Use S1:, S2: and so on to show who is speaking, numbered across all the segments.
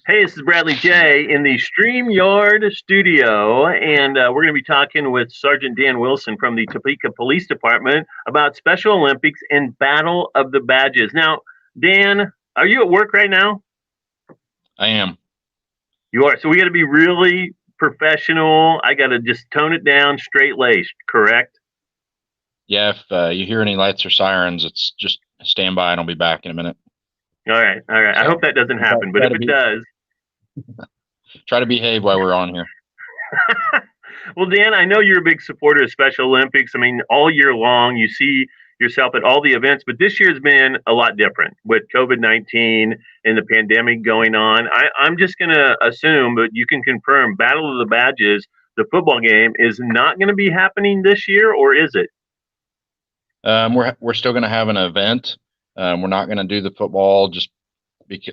S1: Hey, this is Bradley J in the StreamYard studio, and we're going to be talking with Sergeant Dan Wilson from the Topeka Police Department about Special Olympics and Battle of the Badges. Now, Dan, are you at work right now?
S2: I am.
S1: You are. So we got to be really professional. I got to just tone it down, straight laced, correct?
S2: Yeah, if you hear any lights or sirens, it's just stand by and I'll be back in a minute.
S1: All right, all right. I
S2: So
S1: hope that doesn't
S2: try,
S1: happen, but
S2: try
S1: if
S2: to
S1: it
S2: be
S1: does,
S2: try to behave while we're on here.
S1: well, Dan, I know you're a big supporter of Special Olympics. I mean, all year long, you see yourself at all the events, but this year's been a lot different with COVID-19 and the pandemic going on. I'm just going to assume, but you can confirm, Battle of the Badges, the football game, is not going to be happening this year, or is it?
S2: We're still going to have an event. We're not going to do the football just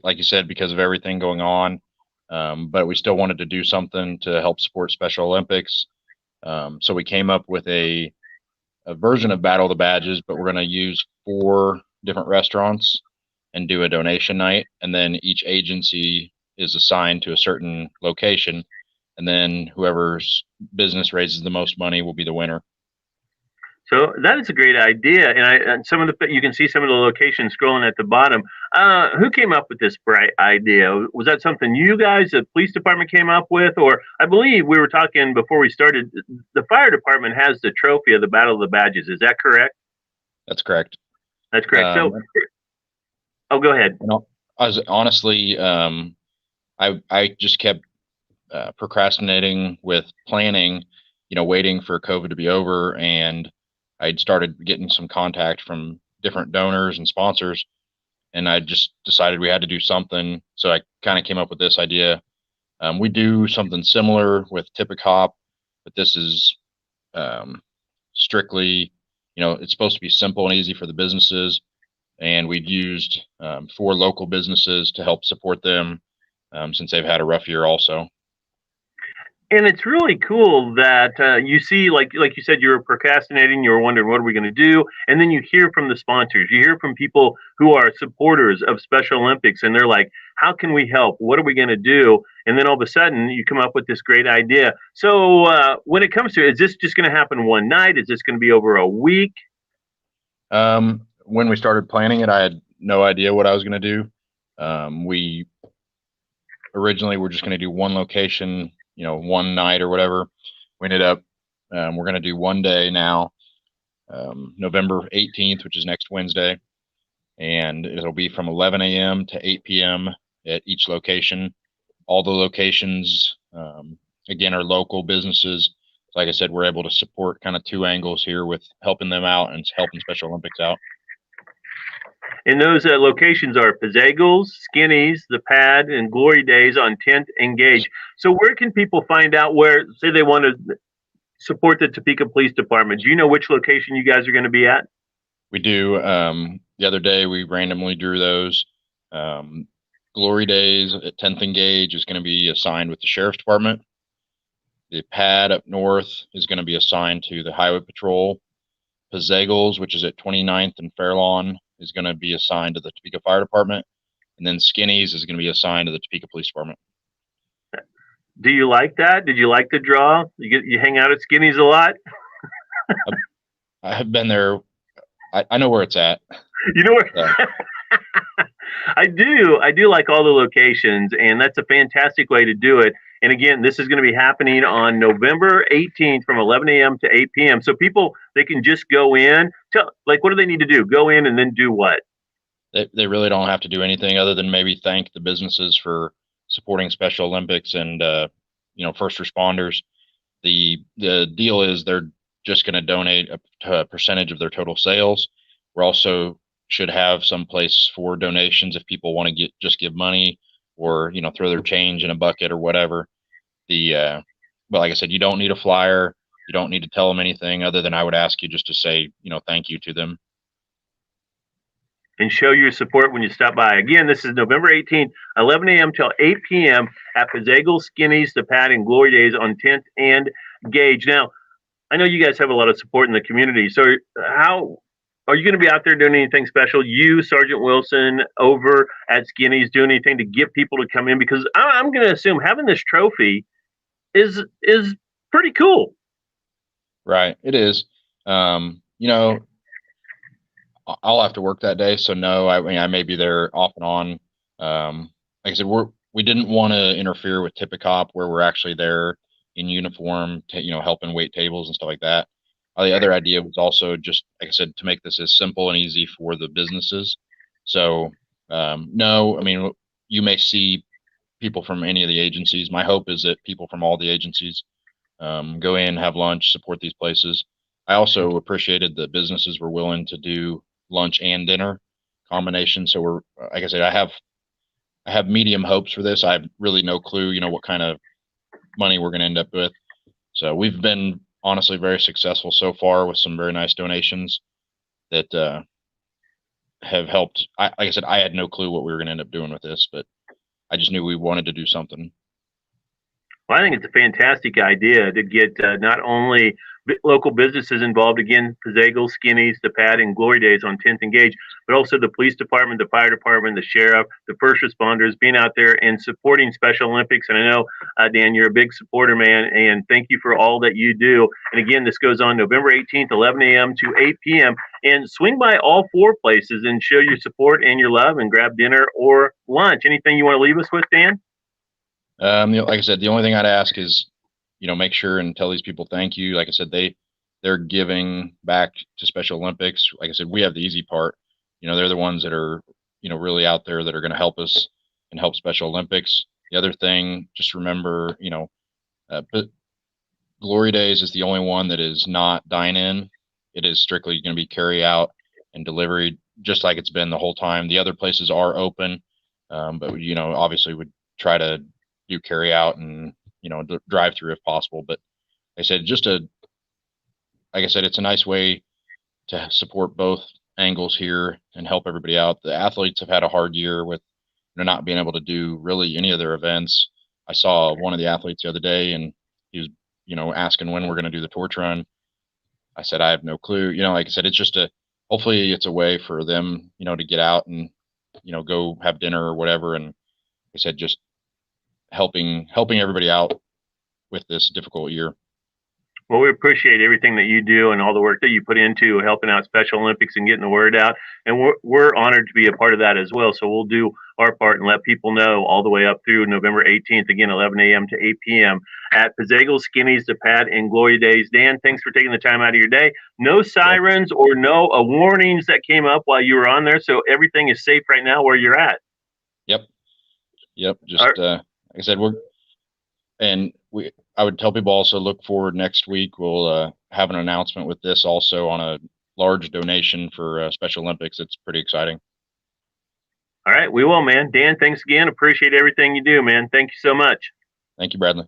S2: like you said because of everything going on. But we still wanted to do something to help support Special Olympics. So we came up with a version of Battle of the Badges, but we're going to use four different restaurants and do a donation night, and then each agency is assigned to a certain location, and then whoever's business raises the most money will be the winner.
S1: So that is a great idea, and some of the you can see some of the locations scrolling at the bottom. Who came up with this bright idea? Was that something you guys, the police department, came up with, or I believe we were talking before we started. The fire department has the trophy of the Battle of the Badges. Is that correct?
S2: That's correct.
S1: That's correct. So,
S2: Um,
S1: oh, go ahead.
S2: I was honestly, I just kept procrastinating with planning, waiting for COVID to be over, and I'd started getting some contact from different donors and sponsors, and I just decided we had to do something. So I kind of came up with this idea. We do something similar with Tip Hop, but this is strictly, it's supposed to be simple and easy for the businesses. And we've used four local businesses to help support them since they've had a rough year also.
S1: And it's really cool that you see, like you said, you were procrastinating. You were wondering what are we going to do, and then you hear from the sponsors. You hear from people who are supporters of Special Olympics, and they're like, "How can we help? What are we going to do?" And then all of a sudden, you come up with this great idea. So when it comes to, is this just going to happen one night? Is this going to be over a week?
S2: When we started planning it, I had no idea what I was going to do. We originally were just going to do one location, one night or whatever. We ended up, we're going to do one day now, November 18th, which is next Wednesday. And it'll be from 11 a.m. to 8 p.m. at each location. All the locations, again, are local businesses. Like I said, we're able to support kind of two angles here with helping them out and helping Special Olympics out.
S1: And those locations are Pizzagles, Skinnies, The Pad, and Glory Days on 10th and Gage. So where can people find out where, say they want to support the Topeka Police Department? Do you know which location you guys are going to be at?
S2: We do. The other day, we randomly drew those. Glory Days at 10th and Gage is going to be assigned with the Sheriff's Department. The Pad up north is going to be assigned to the Highway Patrol. Pizzagles, which is at 29th and Fairlawn, is going to be assigned to the Topeka Fire Department. And then Skinnies is going to be assigned to the Topeka Police Department.
S1: Do you like that? Did you like the draw? You hang out at Skinnies a lot?
S2: I have been there. I know where it's at.
S1: You know where? I do. I do like all the locations, and that's a fantastic way to do it. And again, this is going to be happening on November 18th from 11 a.m. to 8 p.m. So people, they can just go in. Like, what do they need to do? Go in and then do what?
S2: They really don't have to do anything other than maybe thank the businesses for supporting Special Olympics and first responders. The deal is they're just going to donate a percentage of their total sales. We're also should have some place for donations if people want to just give money or throw their change in a bucket or whatever. But like I said, you don't need a flyer. You don't need to tell them anything other than I would ask you just to say thank you to them.
S1: And show your support when you stop by. Again, this is November 18th, 11 a.m. till 8 p.m. at Pizzagles, Skinnies, The Pad, and Glory Days on 10th and Gage. Now, I know you guys have a lot of support in the community. So how are you going to be out there doing anything special? You, Sergeant Wilson, over at Skinny's, doing anything to get people to come in? Because I'm going to assume having this trophy is pretty cool.
S2: Right. It is. You know, I'll have to work that day, so no, I mean I may be there off and on. Like I said, we didn't want to interfere with Tippecop where we're actually there in uniform, helping wait tables and stuff like that. The other idea was also just, like I said, to make this as simple and easy for the businesses. So no, I mean you may see people from any of the agencies. My hope is that people from all the agencies go in, have lunch, support these places. I also appreciated that businesses were willing to do lunch and dinner combination. So we're, like I said, I have medium hopes for this. I have really no clue, what kind of money we're going to end up with. So we've been honestly very successful so far with some very nice donations that have helped. Like I said, I had no clue what we were going to end up doing with this, but I just knew we wanted to do something.
S1: Well, I think it's a fantastic idea to get not only local businesses involved, again, Pizzagles, Skinny's, the Pad, and Glory Days on 10th and Gage, but also the police department, the fire department, the sheriff, the first responders being out there and supporting Special Olympics. And I know, Dan, you're a big supporter, man, and thank you for all that you do. And again, this goes on November 18th, 11 a.m. to 8 p.m. And swing by all four places and show your support and your love and grab dinner or lunch. Anything you want to leave us with, Dan?
S2: Like I said, the only thing I'd ask is, make sure and tell these people thank you. Like I said, they're giving back to Special Olympics. Like I said, we have the easy part. They're the ones that are, really out there that are going to help us and help Special Olympics. The other thing, just remember, but Glory Days is the only one that is not dine-in. It is strictly going to be carry out and delivery, just like it's been the whole time. The other places are open, but obviously would try to do carry out and drive through if possible. But like I said, like I said, it's a nice way to support both angles here and help everybody out. The athletes have had a hard year with not being able to do really any of their events. I saw one of the athletes the other day, and he was asking when we're going to do the torch run. I said I have no clue. Like I said, it's just hopefully it's a way for them to get out and go have dinner or whatever. And like I said, just helping everybody out with this difficult year.
S1: Well, we appreciate everything that you do and all the work that you put into helping out Special Olympics and getting the word out. And we're honored to be a part of that as well. So we'll do our part and let people know all the way up through November 18th, again, 11 a.m. to 8 p.m. at Pizzagles, Skinny's, the Pad, and Glory Days. Dan, thanks for taking the time out of your day. No sirens or no warnings that came up while you were on there. So everything is safe right now where you're at.
S2: Yep. Just like I said, I would tell people also look forward next week. We'll have an announcement with this also on a large donation for Special Olympics. It's pretty exciting.
S1: All right, we will, man. Dan, thanks again. Appreciate everything you do, man. Thank you so much.
S2: Thank you, Bradley.